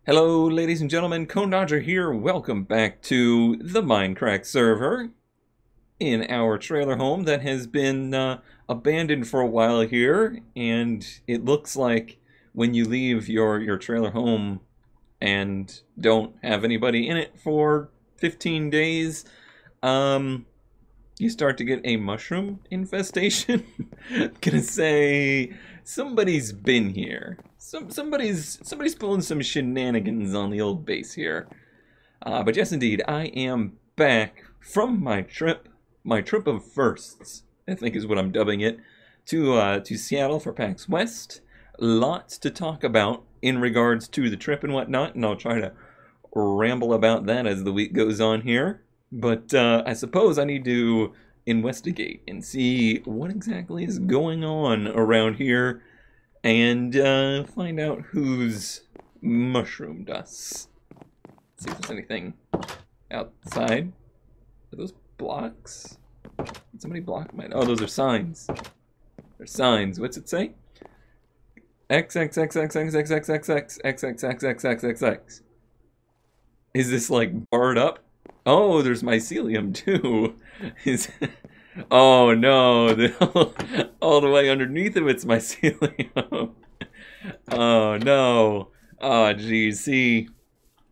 Hello, ladies and gentlemen, Cone Dodger here. Welcome back to the Mindcrack server in our trailer home that has been abandoned for a while here. And it looks like when you leave your trailer home and don't have anybody in it for 15 days, you start to get a mushroom infestation. I'm gonna say somebody's been here. Somebody's pulling some shenanigans on the old base here. But yes, indeed, I am back from my trip of firsts, I think is what I'm dubbing it, to Seattle for PAX West. Lots to talk about in regards to the trip and whatnot, and I'll try to ramble about that as the week goes on here. But I suppose I need to investigate and see what exactly is going on around here and find out who's mushroomed us. See if there's anything outside. Are those blocks? Did somebody block mine? Oh, those are signs. They're signs. What's it say? XXXXXXXXXXXXXXXXX. Is this like barred up? Oh, there's mycelium too. Oh no, all the way underneath of it's mycelium. Oh no. Oh geez, see,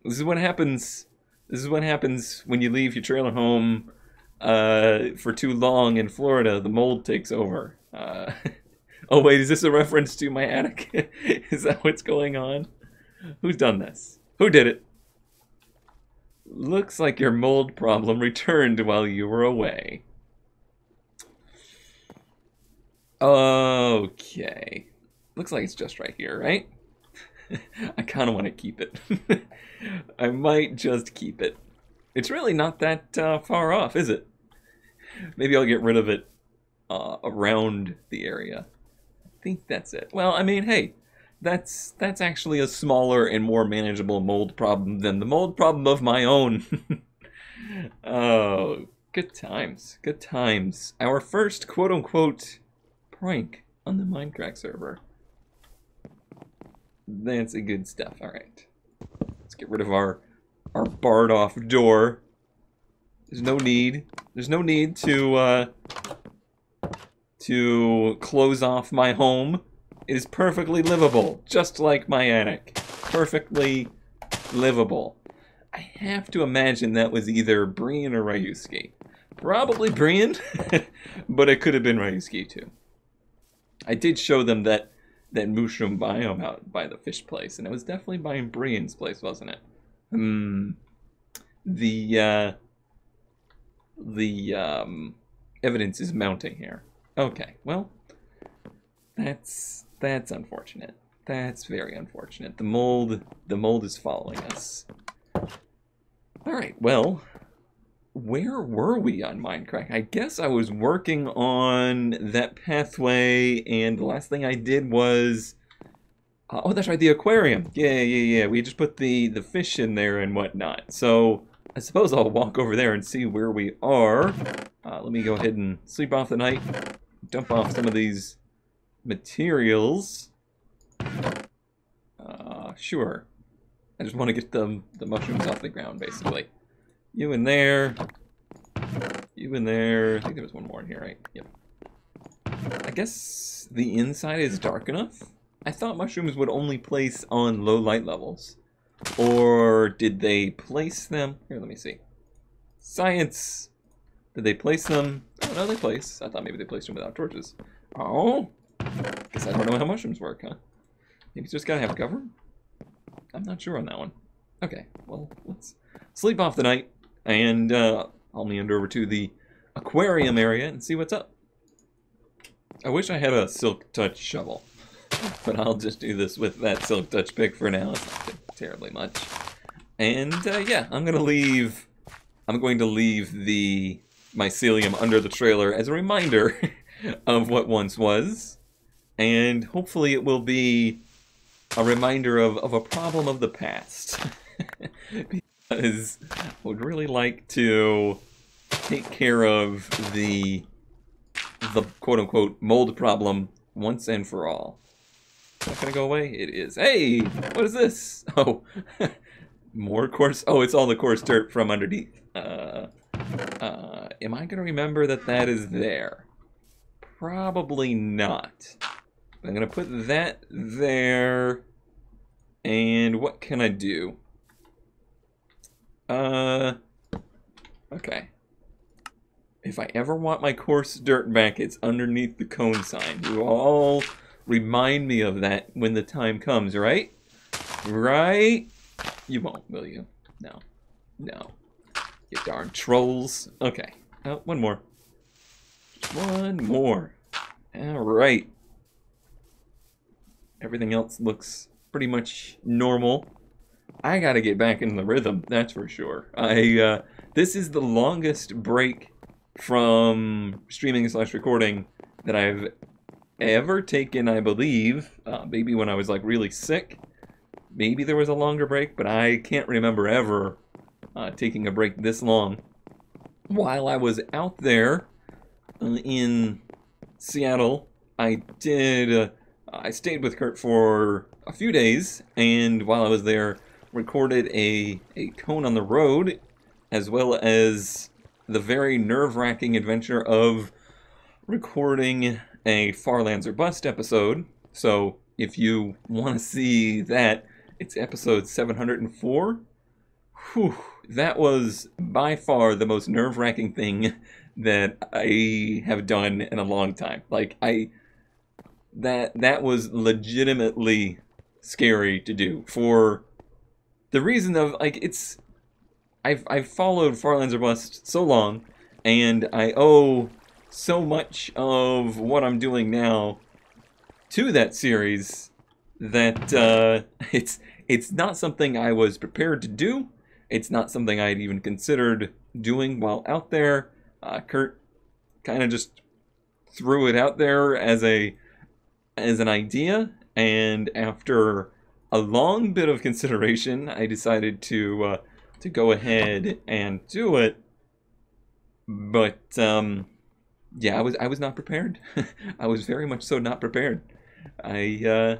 this is what happens. This is what happens when you leave your trailer home for too long in Florida. The mold takes over. Oh wait, is this a reference to my attic? Is that what's going on? Who's done this? Who did it? Looks like your mold problem returned while you were away. Okay. Looks like it's just right here, right? I kind of want to keep it. I might just keep it. It's really not that far off, is it? Maybe I'll get rid of it around the area. I think that's it. Well, I mean, hey, that's actually a smaller and more manageable mold problem than the mold problem of my own. Oh, good times. Good times. Our first quote-unquote prank on the Mindcrack server. That's a good stuff. All right. Let's get rid of our barred off door. There's no need. There's no need to close off my home. It is perfectly livable, just like my attic. Perfectly livable. I have to imagine that was either Brian or Ryusuke. Probably Brian, but it could have been Ryusuke too. I did show them that mushroom biome out by the fish place, and it was definitely by Brian's place, wasn't it? The evidence is mounting here. Okay, well, that's unfortunate. That's very unfortunate. The mold is following us. All right, well, where were we on Mindcrack? I guess I was working on that pathway, and the last thing I did was oh, that's right, the aquarium. Yeah. We just put the fish in there and whatnot. So I suppose I'll walk over there and see where we are. Let me go ahead and sleep off the night. Dump off some of these materials. Sure. I just want to get the mushrooms off the ground, basically. You in there. You in there. I think there was one more in here, right? Yep. I guess the inside is dark enough? I thought mushrooms would only place on low light levels. Or did they place them? Here, let me see. Science! Did they place them? Oh, no, they place. I thought maybe they placed them without torches. Oh! Guess I don't know how mushrooms work, huh? Maybe you just gotta have cover? I'm not sure on that one. Okay, well, let's sleep off the night, and I'll meander over to the aquarium area and see what's up. I wish I had a Silk Touch shovel, but I'll just do this with that Silk Touch pick for now. It's not terribly much. And yeah, I'm going to leave the mycelium under the trailer as a reminder of what once was, and hopefully it will be a reminder of a problem of the past. Because I would really like to take care of the quote-unquote mold problem once and for all. Is that gonna go away? It is. Hey, what is this? Oh, more coarse. Oh, it's all the coarse dirt from underneath. Am I gonna remember that that is there? Probably not. I'm gonna put that there. And what can I do? Okay. If I ever want my coarse dirt back, it's underneath the cone sign. You all remind me of that when the time comes, right? Right? You won't, will you? No. No. You darn trolls. Okay. Oh, one more. One more. Alright. Everything else looks pretty much normal. I gotta get back in the rhythm, that's for sure. This is the longest break from streaming / recording that I've ever taken, I believe. Maybe when I was like really sick. Maybe there was a longer break, but I can't remember ever taking a break this long. While I was out there in Seattle, I stayed with Kurt for a few days, and while I was there, recorded a cone on the road, as well as the very nerve-wracking adventure of recording a Farlands or Bust episode. So if you want to see that, it's episode 704. Whew, that was by far the most nerve-wracking thing that I have done in a long time. Like, that was legitimately scary to do for the reason of, like, I've followed Farlands or Bust so long, and I owe so much of what I'm doing now to that series that it's not something I was prepared to do. It's not something I'd even considered doing while out there. Kurt kind of just threw it out there as an idea, and after a long bit of consideration, I decided to go ahead and do it. But yeah, I was not prepared. I was very much so not prepared. I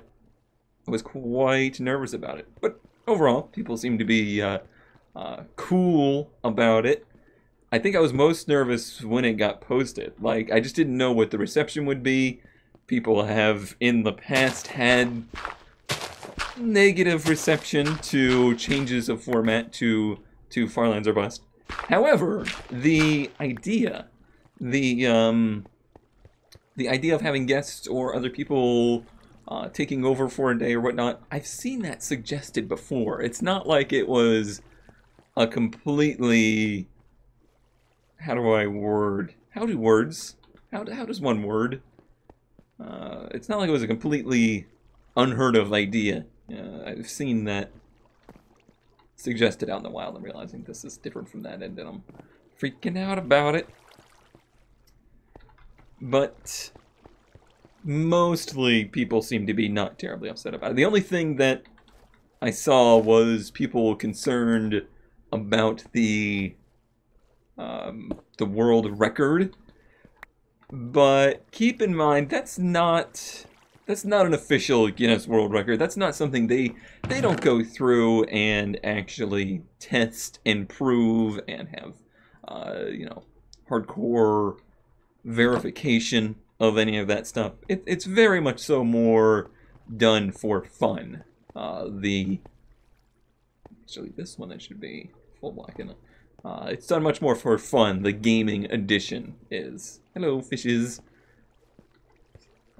was quite nervous about it, but overall, people seem to be cool about it. I think I was most nervous when it got posted. Like, I just didn't know what the reception would be. People have in the past had negative reception to changes of format to Farlands or Bust. However, the idea of having guests or other people taking over for a day or whatnot, I've seen that suggested before. It's not like it was a completely... How do words? How does one word? It's not like it was a completely unheard of idea. I've seen that suggested out in the wild. I'm realizing this is different from that, and I'm freaking out about it. But mostly people seem to be not terribly upset about it. The only thing that I saw was people concerned about the world record. But keep in mind, that's not an official Guinness World Record. That's not something they don't go through and actually test and prove and have hardcore verification of any of that stuff. It's very much so more done for fun. Actually, this one that should be full black in it. It's done much more for fun. The gaming edition is. Hello, fishes.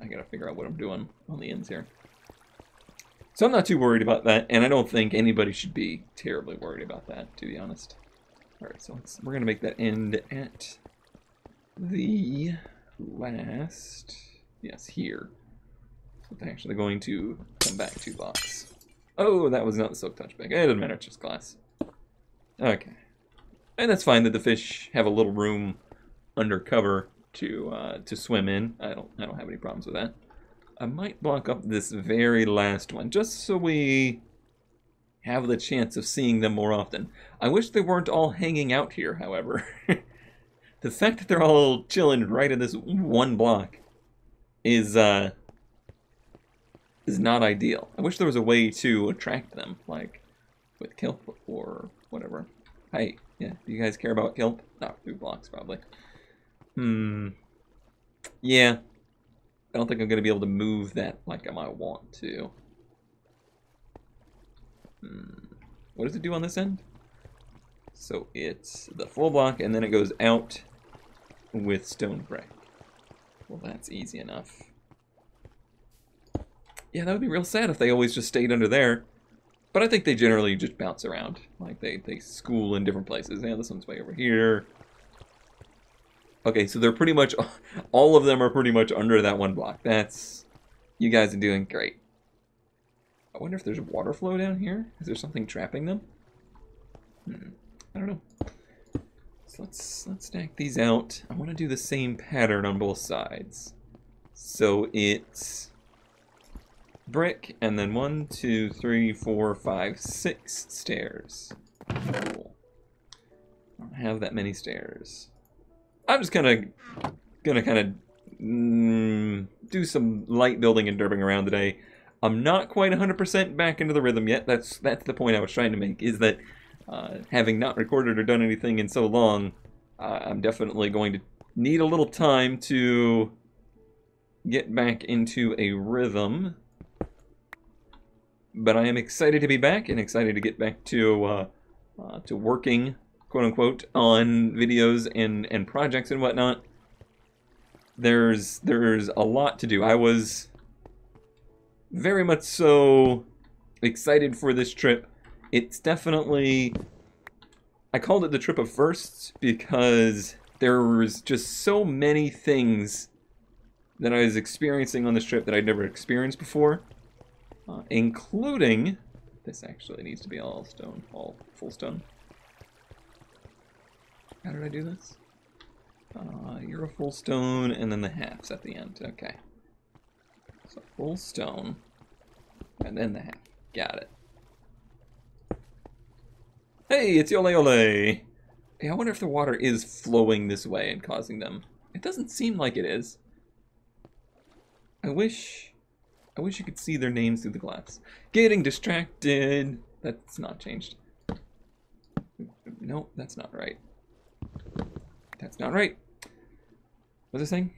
I gotta figure out what I'm doing on the ends here. So I'm not too worried about that, and I don't think anybody should be terribly worried about that, to be honest. Alright, so we're gonna make that end at the last... Yes, here. So it's actually going to come back 2 blocks. Oh, that was not the silk touch bag. It doesn't matter, it's just glass. Okay. And that's fine that the fish have a little room under cover to swim in. I don't have any problems with that. I might block up this very last one just so we have the chance of seeing them more often. I wish they weren't all hanging out here, however. The fact that they're all chilling right in this one block is is not ideal. I wish there was a way to attract them, like with kelp or whatever. Hey, yeah, do you guys care about kelp? No, through blocks probably. Yeah, I don't think I'm gonna be able to move that like I might want to. What does it do on this end? So it's the full block, and then it goes out with stone brick. Well, that's easy enough. Yeah, that would be real sad if they always just stayed under there. But I think they generally just bounce around. Like, they school in different places. Yeah, this one's way over here. Okay, so they're pretty much... all of them are pretty much under that one block. That's... You guys are doing great. I wonder if there's water flow down here? Is there something trapping them? I don't know. So let's stack these out. I want to do the same pattern on both sides. So it's brick, and then 1, 2, 3, 4, 5, 6 stairs. Cool. I don't have that many stairs. I'm just gonna do some light building and derping around today. I'm not quite 100% back into the rhythm yet. That's the point I was trying to make, is that having not recorded or done anything in so long, I'm definitely going to need a little time to get back into a rhythm. But I am excited to be back and excited to get back to working, quote unquote, on videos and projects and whatnot. There's a lot to do. I was very much so excited for this trip. It's definitely, I called it the trip of firsts because there was just so many things that I was experiencing on this trip that I'd never experienced before, including, this actually needs to be all stone, all full stone. How did I do this? You're a full stone, and then the halves at the end. Okay. So full stone, and then the half. Got it. Hey, it's Yole Yole! Hey, I wonder if the water is flowing this way and causing them. It doesn't seem like it is. I wish you could see their names through the glass. Getting distracted. That's not changed. No, that's not right. That's not right. What's this thing?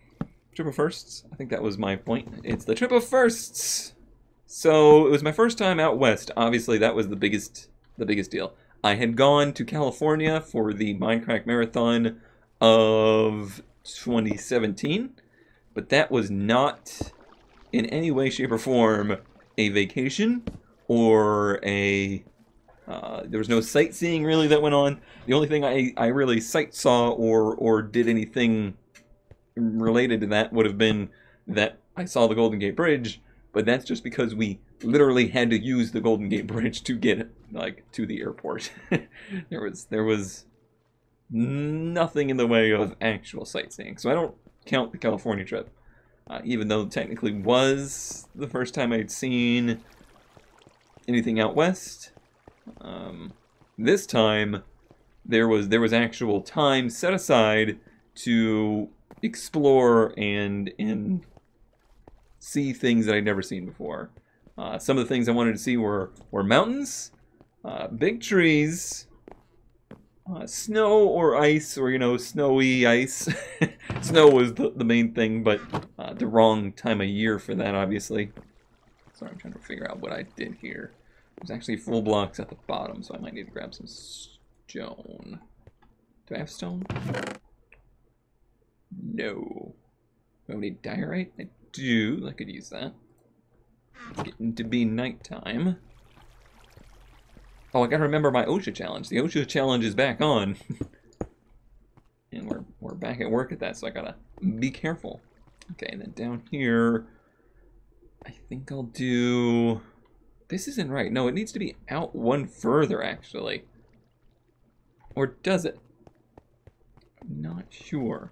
Trip of firsts? I think that was my point. It's the trip of firsts! So, it was my first time out west. Obviously, that was the biggest deal. I had gone to California for the Mindcrack Marathon of 2017, but that was not in any way, shape, or form a vacation or a... there was no sightseeing really that went on. The only thing I really sight saw or did anything related to that would have been that I saw the Golden Gate Bridge, but that's just because we literally had to use the Golden Gate Bridge to get like to the airport. there was nothing in the way of actual sightseeing, so I don't count the California trip, even though it technically was the first time I'd seen anything out west. This time there was actual time set aside to explore and see things that I'd never seen before. Some of the things I wanted to see were mountains, big trees, snow or ice, or, you know, snowy ice. Snow was the main thing, but the wrong time of year for that, obviously. Sorry, I'm trying to figure out what I did here. There's actually full blocks at the bottom, so I might need to grab some stone. Do I have stone? No. Do I need diorite? I do. I could use that. It's getting to be nighttime. Oh, I gotta remember my OSHA challenge. The OSHA challenge is back on. And we're back at work at that, so I gotta be careful. Okay, and then down here, I think I'll do... This isn't right. No, it needs to be out one further, actually. Or does it? I'm not sure.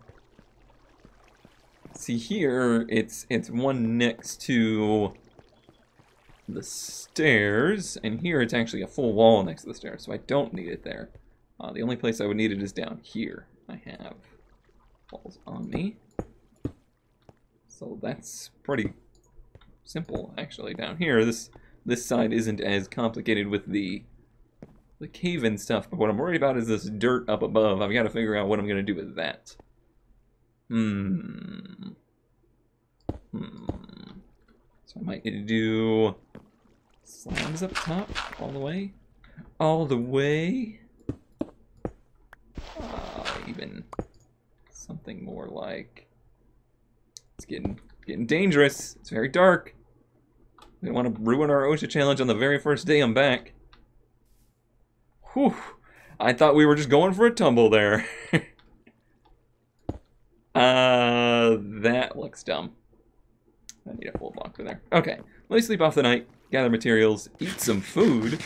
See, here, it's one next to the stairs, and here it's actually a full wall next to the stairs, so I don't need it there. The only place I would need it is down here. I have walls on me. So that's pretty simple, actually. Down here, this side isn't as complicated with the cave-in stuff, but what I'm worried about is this dirt up above. I've got to figure out what I'm going to do with that. So I might need to do slabs up top, all the way. All the way. Even something more like... It's getting dangerous. It's very dark. We don't want to ruin our OSHA challenge on the very first day I'm back. Whew. I thought we were just going for a tumble there. That looks dumb. I need a full block for there. Okay, let me sleep off the night, gather materials, eat some food,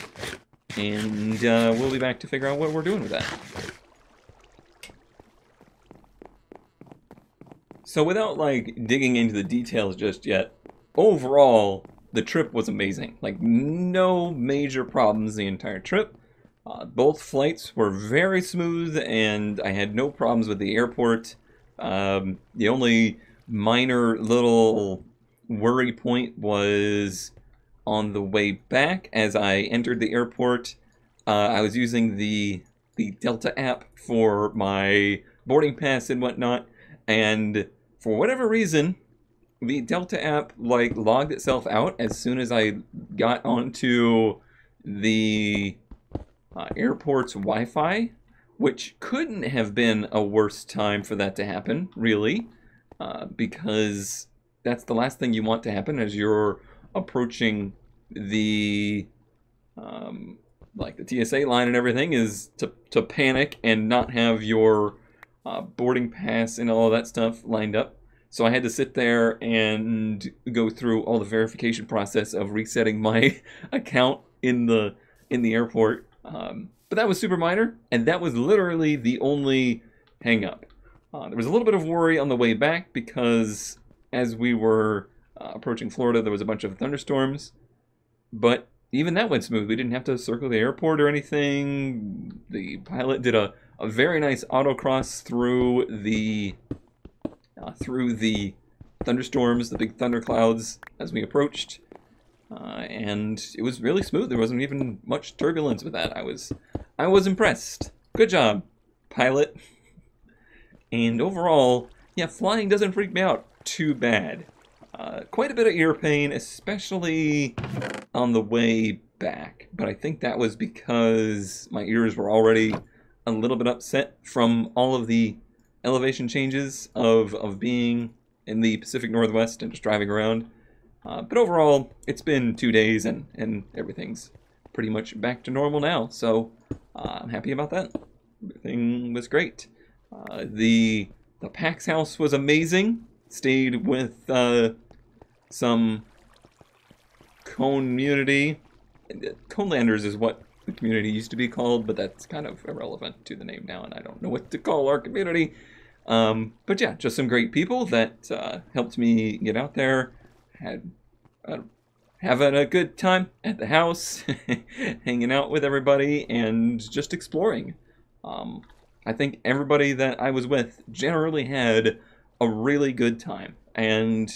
and we'll be back to figure out what we're doing with that. So without, like, digging into the details just yet, overall, the trip was amazing. Like, no major problems the entire trip. Both flights were very smooth, and I had no problems with the airport. The only minor little worry point was on the way back. As I entered the airport, I was using the Delta app for my boarding pass and whatnot, and for whatever reason, the Delta app like logged itself out as soon as I got onto the airport's Wi-Fi, which couldn't have been a worse time for that to happen, really, because that's the last thing you want to happen as you're approaching the like the TSA line and everything, is to panic and not have your boarding pass and all that stuff lined up. So I had to sit there and go through all the verification process of resetting my account in the airport. But that was super minor, and that was literally the only hang-up. There was a little bit of worry on the way back because as we were approaching Florida, there was a bunch of thunderstorms. But even that went smooth. We didn't have to circle the airport or anything. The pilot did a very nice autocross through the thunderstorms, the big thunderclouds as we approached. And it was really smooth. There wasn't even much turbulence with that. I was impressed. Good job, pilot. And overall, yeah, flying doesn't freak me out too bad. Quite a bit of ear pain, especially on the way back. But I think that was because my ears were already a little bit upset from all of the elevation changes of being in the Pacific Northwest and just driving around. But overall, it's been 2 days and everything's pretty much back to normal now. So I'm happy about that. Everything was great. The PAX house was amazing. Stayed with some community. Conelanders is what the community used to be called, but that's kind of irrelevant to the name now, and I don't know what to call our community. But yeah, just some great people that helped me get out there. Having a good time at the house, hanging out with everybody, and just exploring. I think everybody that I was with generally had a really good time, and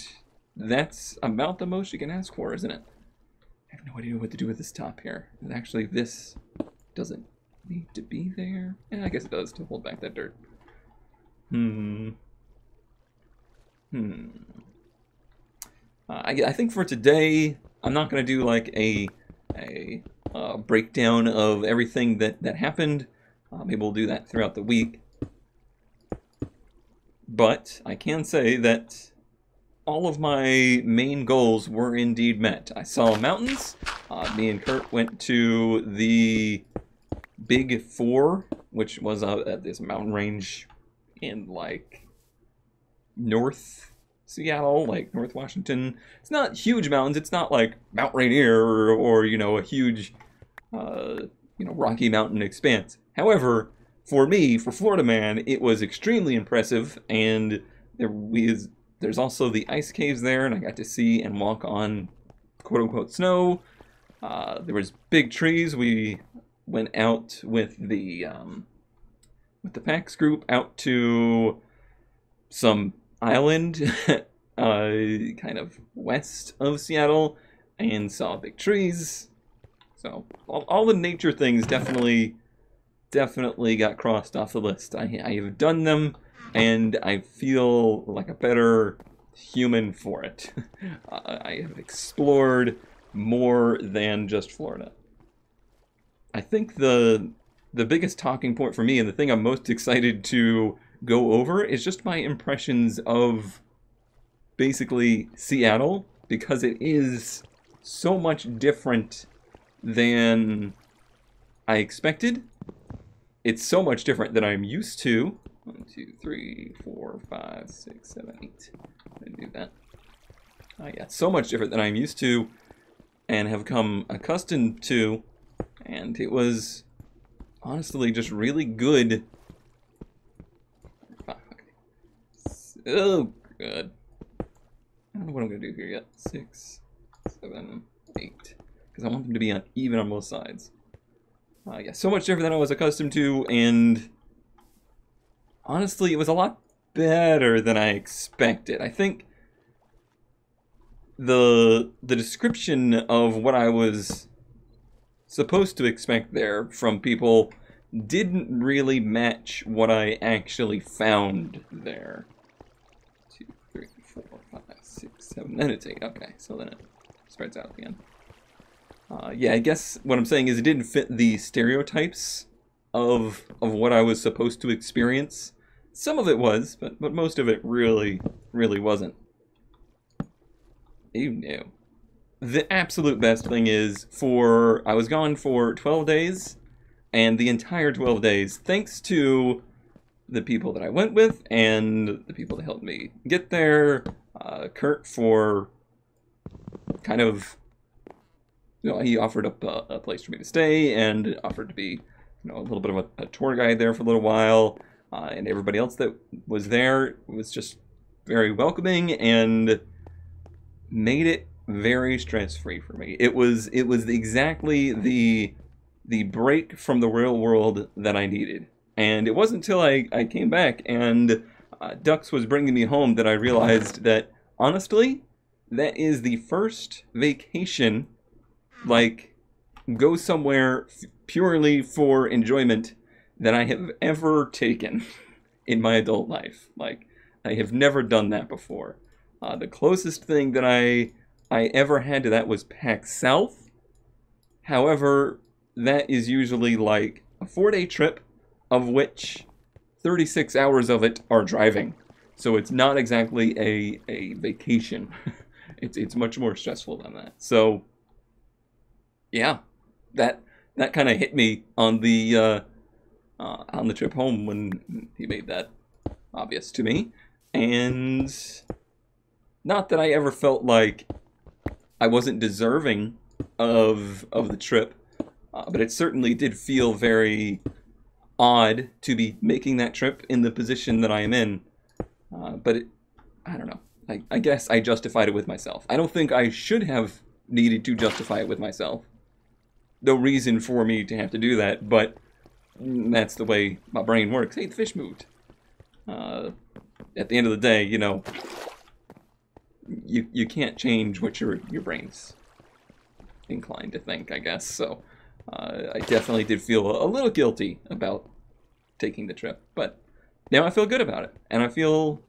that's about the most you can ask for, isn't it? I have no idea what to do with this top here. And actually, this doesn't need to be there. Yeah, I guess it does to hold back that dirt. I think for today, I'm not going to do like a breakdown of everything that happened. Maybe we'll do that throughout the week. But I can say that all of my main goals were indeed met. I saw mountains. Me and Kurt went to the Big Four, which was this mountain range in like North Seattle, like North Washington. It's not huge mountains. It's not like Mount Rainier or you know, a huge Rocky Mountain expanse. However, for me, for Florida man, it was extremely impressive, and there's also the ice caves there, and I got to see and walk on quote-unquote snow. There was big trees. We went out with the PAX group out to some island kind of west of Seattle, and saw big trees. So all the nature things definitely got crossed off the list. I have done them, and I feel like a better human for it. I have explored more than just Florida. I think the biggest talking point for me, and the thing I'm most excited to go over, is just my impressions of basically Seattle, because it is so much different than I expected. It's so much different than I'm used to. 1, 2, 3, 4, 5, 6, 7, 8. I didn't do that. Yeah, so much different than I'm used to and have come accustomed to. And it was honestly just really good. Oh, good. I don't know what I'm going to do here yet. 6, 7, 8. Because I want them to be even on both sides. Yeah, so much different than I was accustomed to, and honestly, it was a lot better than I expected. I think the description of what I was supposed to expect there from people didn't really match what I actually found there. 2, 3, 4, 5, 6, 7, then it's 8. Okay, so then it spreads out at the end. Yeah, I guess what I'm saying is it didn't fit the stereotypes of what I was supposed to experience. Some of it was, but most of it really wasn't. You knew. The absolute best thing is, I was gone for 12 days, and the entire 12 days, thanks to the people that I went with and the people that helped me get there, Kurt for kind of, he offered up a place for me to stay and offered to be, a little bit of a tour guide there for a little while. And everybody else that was there was just very welcoming and made it very stress-free for me. It was exactly the break from the real world that I needed. And it wasn't until I came back and Dux was bringing me home that I realized that, honestly, that is the first vacation, like, go somewhere purely for enjoyment that I have ever taken in my adult life. Like, I have never done that before. The closest thing that I ever had to that was PAX South. However, that is usually like a 4-day trip, of which 36 hours of it are driving. So it's not exactly a vacation. It's much more stressful than that. So yeah, that kind of hit me on the trip home when he made that obvious to me. And not that I ever felt like I wasn't deserving of the trip, but it certainly did feel very odd to be making that trip in the position that I am in. But I don't know. I guess I justified it with myself. I don't think I should have needed to justify it with myself. No reason for me to have to do that, but that's the way my brain works. Hey, the fish moved. At the end of the day, you can't change what your brain's inclined to think, I guess. So I definitely did feel a little guilty about taking the trip, but now I feel good about it, and I feel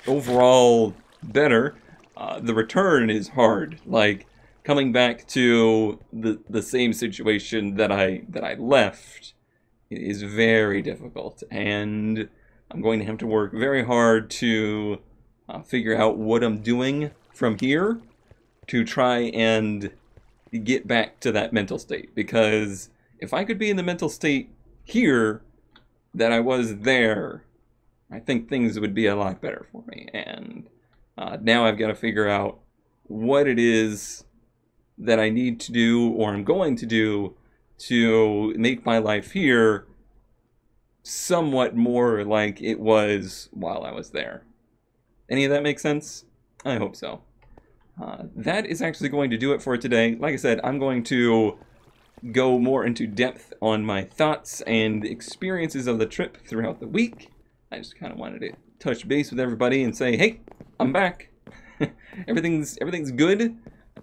overall better. The return is hard. Like, coming back to the same situation that I left is very difficult, and I'm going to have to work very hard to figure out what I'm doing from here to try and get back to that mental state. Because if I could be in the mental state here that I was there, I think things would be a lot better for me. And now I've got to figure out what it is that I need to do, or I'm going to do, to make my life here somewhat more like it was while I was there. Any of that make sense? I hope so. That is actually going to do it for today. Like I said, I'm going to go more into depth on my thoughts and experiences of the trip throughout the week. I just kind of wanted to touch base with everybody and say, hey, I'm back. everything's good,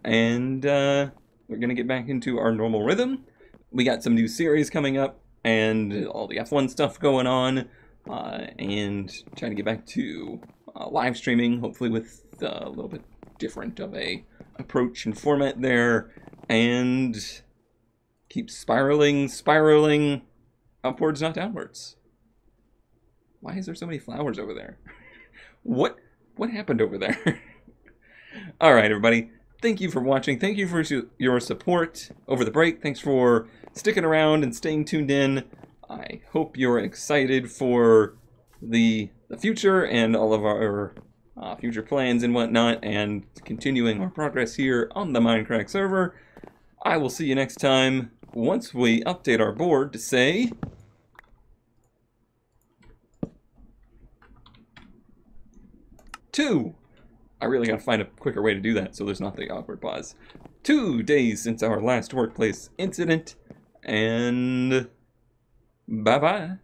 and we're gonna get back into our normal rhythm. We got some new series coming up, and all the F1 stuff going on, and trying to get back to live streaming, hopefully with a little bit different of a approach and format there, and keep spiraling upwards, not downwards. Why is there so many flowers over there? What happened over there? All right, everybody. Thank you for watching. Thank you for your support over the break. Thanks for sticking around and staying tuned in. I hope you're excited for the future and all of our future plans and whatnot, and continuing our progress here on the Mindcrack server. I will see you next time once we update our board to say 2. I really gotta find a quicker way to do that so there's not the awkward pause. 2 days since our last workplace incident, and bye-bye.